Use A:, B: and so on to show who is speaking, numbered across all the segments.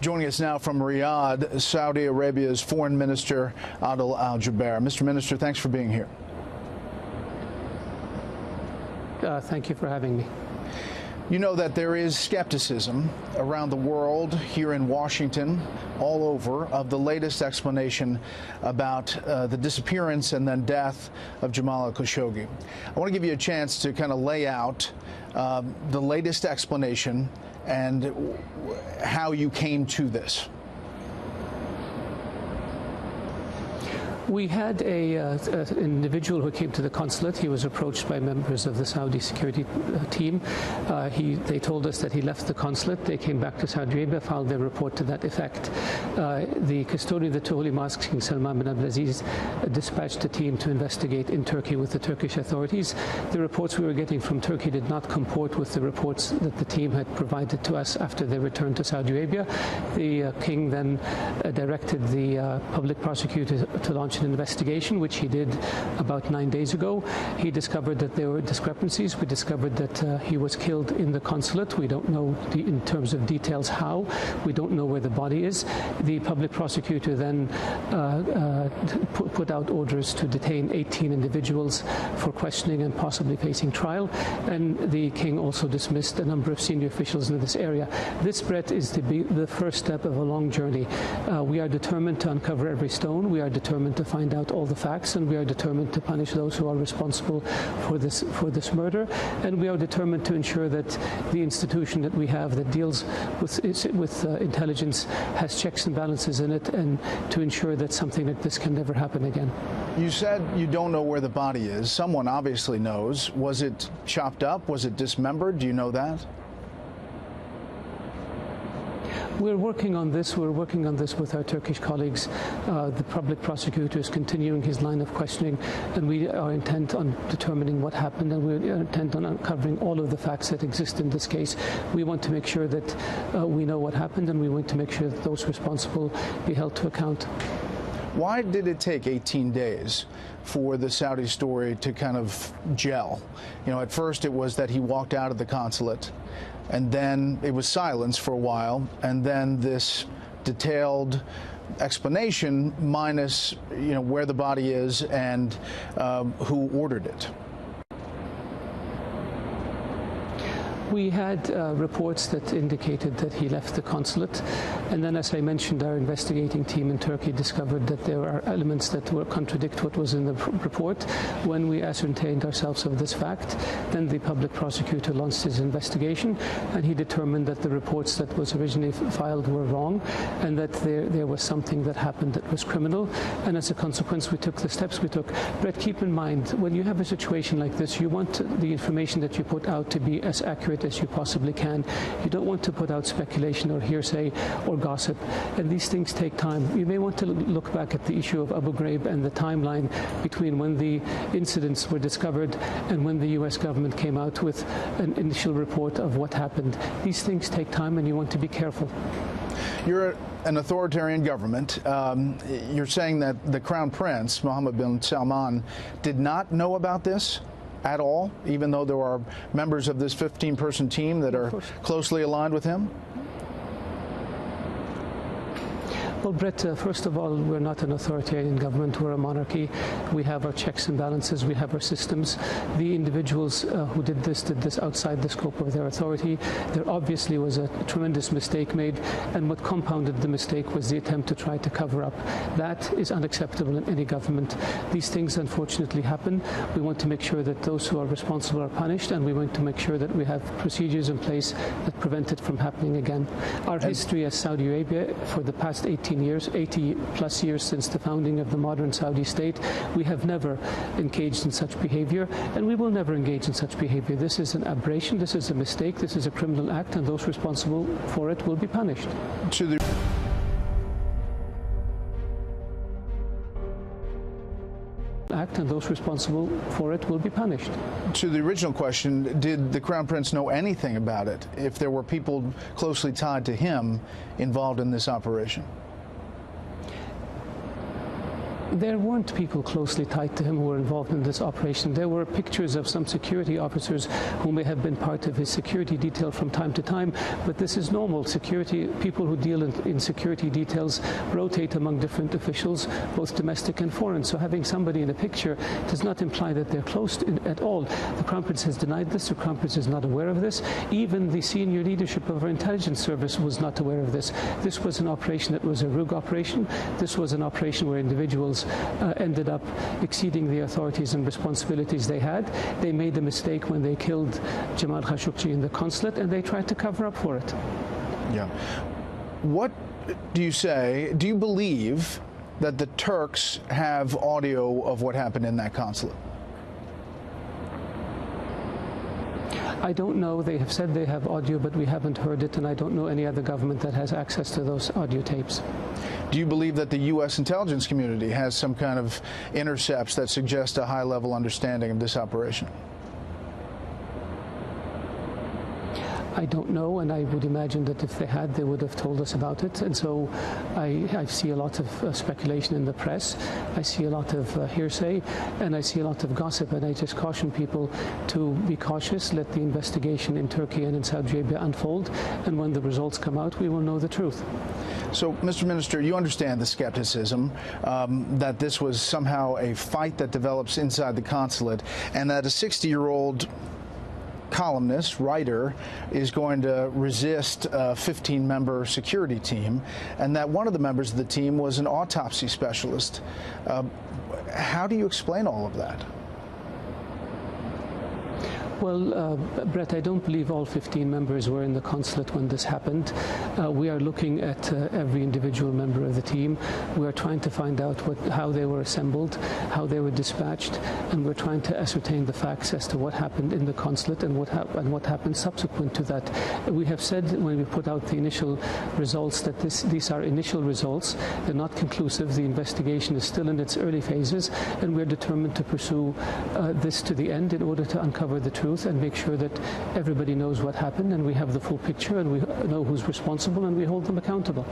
A: Joining us now from Riyadh, Saudi Arabia's Foreign Minister Adil al-Jabir. Mr. Minister, thanks for being here.
B: Thank you for having me.
A: You know that there is skepticism around the world, here in Washington, all over, of the latest explanation about the disappearance and then death of Jamal Khashoggi. I want to give you a chance to kind of lay out the latest explanation and how you came to this.
B: We had an individual who came to the consulate. He was approached by members of the Saudi security team. They told us that he left the consulate. They came back to Saudi Arabia, filed their report to that effect. The custodian of the two holy mosques, King Salman bin Abdulaziz, dispatched a team to investigate in Turkey with the Turkish authorities. The reports we were getting from Turkey did not comport with the reports that the team had provided to us after they returned to Saudi Arabia. The king then directed the public prosecutor to launch an investigation, which he did about 9 days ago. He discovered that there were discrepancies. We discovered that he was killed in the consulate. We don't know in terms of details how. We don't know where the body is. The public prosecutor then put out orders to detain 18 individuals for questioning and possibly facing trial. And the king also dismissed a number of senior officials in this area. This, Brett, is the first step of a long journey. We are determined to uncover every stone. We are determined to find out all the facts, and we are determined to punish those who are responsible for this murder. And we are determined to ensure that the institution that we have that deals with intelligence has checks and balances in it, and to ensure that something like this can never happen again.
A: You said you don't know where the body is. Someone obviously knows. Was it chopped up? Was it dismembered? Do you know that?
B: We're working on this. We're working on this with our Turkish colleagues. The public prosecutor is continuing his line of questioning, and we are intent on determining what happened, and we're intent on uncovering all of the facts that exist in this case. We want to make sure that we know what happened, and we want to make sure that those responsible be held to account.
A: Why did it take 18 days for the Saudi story to kind of gel? You know, at first it was that he walked out of the consulate, and then it was silence for a while, and then this detailed explanation minus, you know, where the body is and who ordered it.
B: We had reports that indicated that he left the consulate, and then, as I mentioned, our investigating team in Turkey discovered that there are elements that contradict what was in the report. When we ascertained ourselves of this fact, then the public prosecutor launched his investigation, and he determined that the reports that was originally filed were wrong, and that there was something that happened that was criminal. And as a consequence, we took the steps we took. Brett, keep in mind, when you have a situation like this, you want the information that you put out to be as accurate as you possibly can. You don't want to put out speculation or hearsay or gossip, and these things take time. You may want to look back at the issue of Abu Ghraib and the timeline between when the incidents were discovered and when the U.S. government came out with an initial report of what happened. These things take time, and you want to be careful.
A: You're an authoritarian government. You're saying that the Crown Prince, Mohammed bin Salman, did not know about this at all, even though there are members of this 15-person team that are closely aligned with him?
B: Well, Brett, first of all, we're not an authoritarian government. We're a monarchy. We have our checks and balances. We have our systems. The individuals who did this outside the scope of their authority. There obviously was a tremendous mistake made, and what compounded the mistake was the attempt to try to cover up. That is unacceptable in any government. These things unfortunately happen. We want to make sure that those who are responsible are punished, and we want to make sure that we have procedures in place that prevent it from happening again. Our history as Saudi Arabia for the past 80 plus years since the founding of the modern Saudi state, we have never engaged in such behavior, and we will never engage in such behavior. This is an aberration, this is a mistake, this is a criminal act, and those responsible for it will be punished. And those responsible for it will be punished.
A: To the original question, did the Crown Prince know anything about it, if there were people closely tied to him involved in this operation?
B: There weren't people closely tied to him who were involved in this operation. There were pictures of some security officers who may have been part of his security detail from time to time, but this is normal. Security people who deal in security details rotate among different officials, both domestic and foreign. So having somebody in a picture does not imply that they're close at all. The Crown Prince has denied this. The Crown Prince is not aware of this. Even the senior leadership of our intelligence service was not aware of this. This was an operation that was a rogue operation. This was an operation where individuals ended up exceeding the authorities and responsibilities they had. They made a mistake when they killed Jamal Khashoggi in the consulate, and they tried to cover up for it.
A: Yeah. What do you say? Do you believe that the Turks have audio of what happened in that consulate?
B: I don't know. They have said they have audio, but we haven't heard it, and I don't know any other government that has access to those audio tapes.
A: Do you believe that the U.S. intelligence community has some kind of intercepts that suggest a high-level understanding of this operation?
B: I don't know, and I would imagine that if they had, they would have told us about it. And so I see a lot of speculation in the press. I see a lot of hearsay, and I see a lot of gossip. And I just caution people to be cautious, let the investigation in Turkey and in Saudi Arabia unfold, and when the results come out, we will know the truth.
A: So, Mr. Minister, you understand the skepticism that this was somehow a fight that develops inside the consulate, and that a 60-year-old columnist, writer, is going to resist a 15-member security team, and that one of the members of the team was an autopsy specialist. How do you explain all of that?
B: Well, Brett, I don't believe all 15 members were in the consulate when this happened. We are looking at every individual member of the team. We are trying to find out how they were assembled, how they were dispatched, and we're trying to ascertain the facts as to what happened in the consulate and what happened subsequent to that. We have said when we put out the initial results that these are initial results. They're not conclusive. The investigation is still in its early phases, and we're determined to pursue this to the end in order to uncover the truth and make sure that everybody knows what happened, and we have the full picture, and we know who's responsible, and we hold them accountable.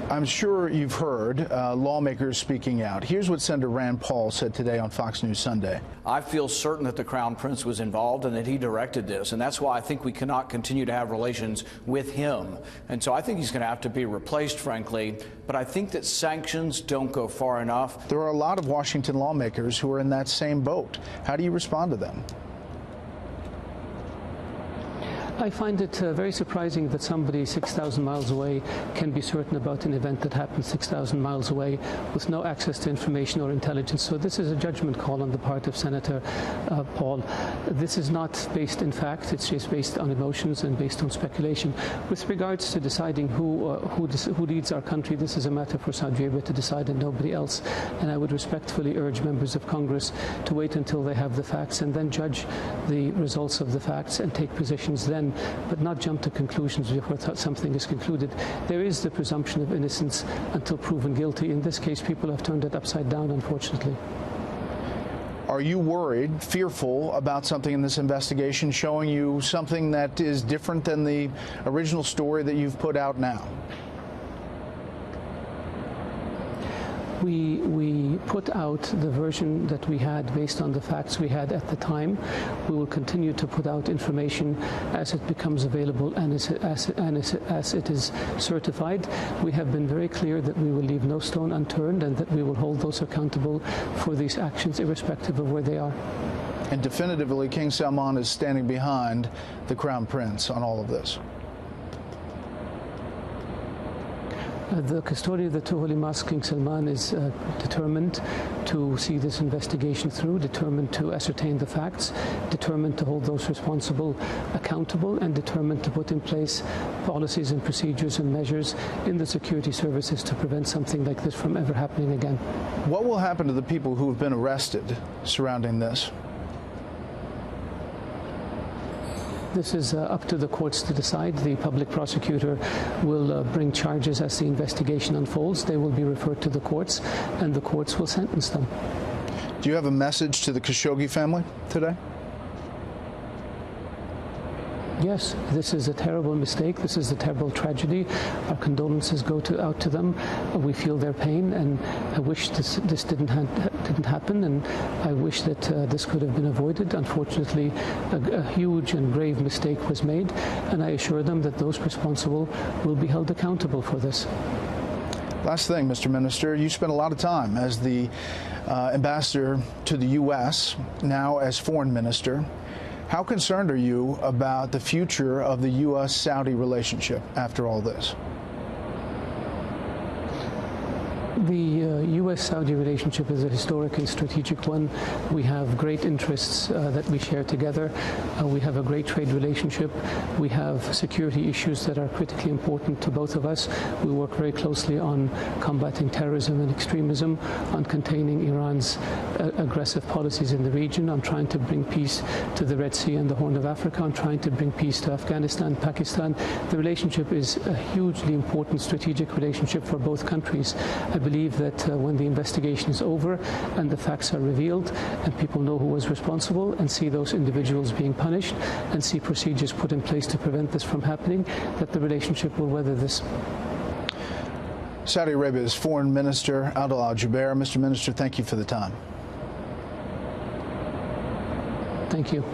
A: I'm sure you've heard lawmakers speaking out. Here's what Senator Rand Paul said today on Fox News Sunday.
C: I feel certain that the Crown Prince was involved and that he directed this, and that's why I think we cannot continue to have relations with him. And so I think he's going to have to be replaced, frankly, but I think that sanctions don't go far enough.
A: There are a lot of Washington lawmakers who are in that same boat. How do you respond to them?
B: I find it very surprising that somebody 6,000 miles away can be certain about an event that happened 6,000 miles away with no access to information or intelligence. So this is a judgment call on the part of Senator Paul. This is not based in fact. It's just based on emotions and based on speculation. With regards to deciding who leads our country, this is a matter for Saudi Arabia to decide and nobody else. And I would respectfully urge members of Congress to wait until they have the facts and then judge the results of the facts and take positions then, but not jump to conclusions before something is concluded. There is the presumption of innocence until proven guilty. In this case, people have turned it upside down, unfortunately.
A: Are you worried, fearful about something in this investigation showing you something that is different than the original story that you've put out now?
B: We put out the version that we had based on the facts we had at the time. We will continue to put out information as it becomes available and as it is certified. We have been very clear that we will leave no stone unturned and that we will hold those accountable for these actions irrespective of where they are.
A: And definitively, King Salman is standing behind the Crown Prince on all of this.
B: The custodian of the two holy mosques, King Salman, is determined to see this investigation through, determined to ascertain the facts, determined to hold those responsible accountable, and determined to put in place policies and procedures and measures in the security services to prevent something like this from ever happening again.
A: What will happen to the people who have been arrested surrounding this?
B: This is up to the courts to decide. The public prosecutor will bring charges as the investigation unfolds. They will be referred to the courts, and the courts will sentence them.
A: Do you have a message to the Khashoggi family today?
B: Yes, this is a terrible mistake. This is a terrible tragedy. Our condolences go out to them. We feel their pain, and I wish this didn't happen, and I wish that this could have been avoided. Unfortunately, a huge and grave mistake was made, and I assure them that those responsible will be held accountable for this.
A: Last thing, Mr. Minister, you spent a lot of time as the ambassador to the U.S., now as foreign minister. How concerned are you about the future of the U.S.-Saudi relationship after all this?
B: The U.S.-Saudi relationship is a historic and strategic one. We have great interests that we share together. We have a great trade relationship. We have security issues that are critically important to both of us. We work very closely on combating terrorism and extremism, on containing Iran's aggressive policies in the region, on trying to bring peace to the Red Sea and the Horn of Africa, on trying to bring peace to Afghanistan, Pakistan. The relationship is a hugely important strategic relationship for both countries. I believe that when the investigation is over and the facts are revealed and people know who was responsible and see those individuals being punished and see procedures put in place to prevent this from happening, that the relationship will weather this.
A: Saudi Arabia's Foreign Minister, Adil Al-Jubeir. Mr. Minister, thank you for the time.
B: Thank you.